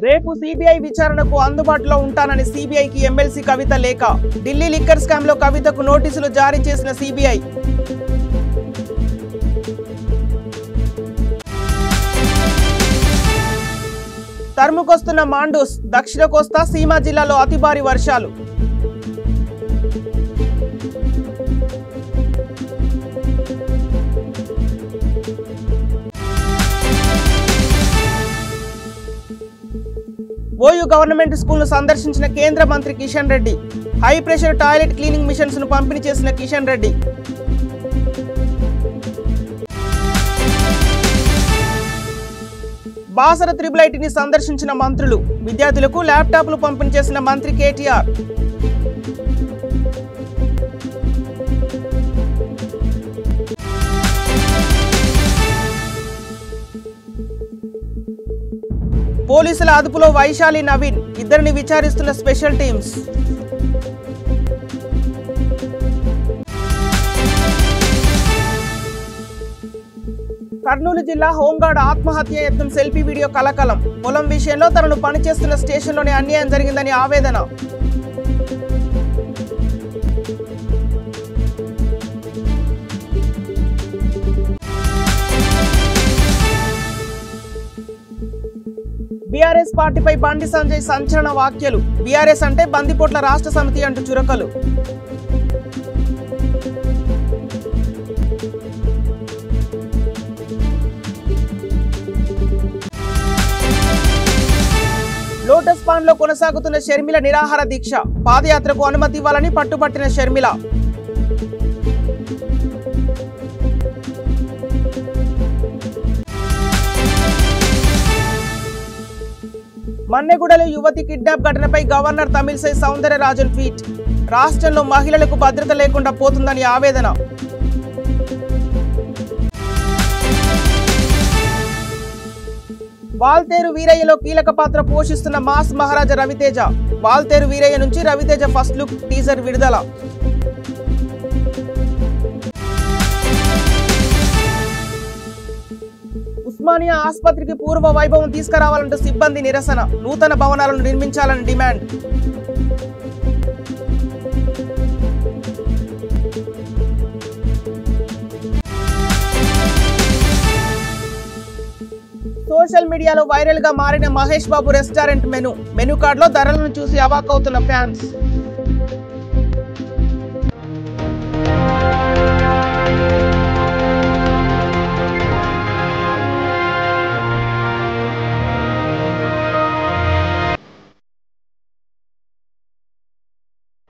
రేపు సిబిఐ విచారణకు అందుబాటులో ఉంటానని సిబిఐకి ఎమ్మెల్సీ కవిత లేఖ. ఢిల్లీ లిక్కర్ స్కామ్ లో కవితకు నోటీసులు జారీ చేసిన సిబిఐ. తరుముకొస్తున్న మాండూస్. దక్షిణ కోస్తా సీమా జిల్లాలో అతి భారీ వర్షాలు. ఓయూ గవర్నమెంట్ స్కూల్ ను సందర్శించిన కేంద్ర మంత్రి Kishan Reddy. High pressure toilet cleaning machines ను పంపిణీ చేసిన కిషన్ రెడ్డి. బాసర త్రిబుల్ ఐటీని సందర్శించిన మంత్రులు. విద్యార్థులకు ల్యాప్టాప్లు పంపిణీ చేసిన మంత్రి కేటీఆర్. పోలీసుల అదుపులో వైశాలి, నవీన్. ఇద్దరిని విచారిస్తున్న స్పెషల్ టీమ్స్. కర్నూలు జిల్లా హోంగార్డ్ ఆత్మహత్య యత్నం సెల్ఫీ వీడియో కలకలం. పొలం విషయంలో తనను పనిచేస్తున్న స్టేషన్లోనే అన్యాయం జరిగిందని ఆవేదన. బీఆర్ఎస్ పార్టీపై బండి సంజయ్ సంచలన వ్యాఖ్యలు. బీఆర్ఎస్ అంటే బందిపోట్ల రాష్ట్ర సమితి అంటూ చురకలు. లోటస్ పాండ్ లో కొనసాగుతున్న షర్మిల నిరాహార దీక్ష. పాదయాత్రకు అనుమతి ఇవ్వాలని పట్టుబట్టిన షర్మిల. మన్నెగూడలో యువతి కిడ్నాప్ ఘటనపై గవర్నర్ తమిళిసై సౌందరరాజన్ ట్వీట్. రాష్ట్రంలో మహిళలకు భద్రత లేకుండా పోతుందని ఆవేదన. వాల్తేరు వీరయ్యలో కీలక పాత్ర పోషిస్తున్న మాస్ మహారాజా రవితేజ. వాల్తేరు వీరయ్య నుంచి రవితేజ ఫస్ట్ లుక్ టీజర్ విడుదల. ఉస్మానియా ఆసుపత్రికి పూర్వ వైభవం తీసుకురావాలంటూ సిబ్బంది నిరసన. నూతన భవనాలను నిర్మించాలని డిమాండ్. సోషల్ మీడియాలో వైరల్ గా మారిన మహేష్ బాబు రెస్టారెంట్ మెనూ కార్డులో ధరలను చూసి అవాక్కవుతున్న ఫ్యాన్స్.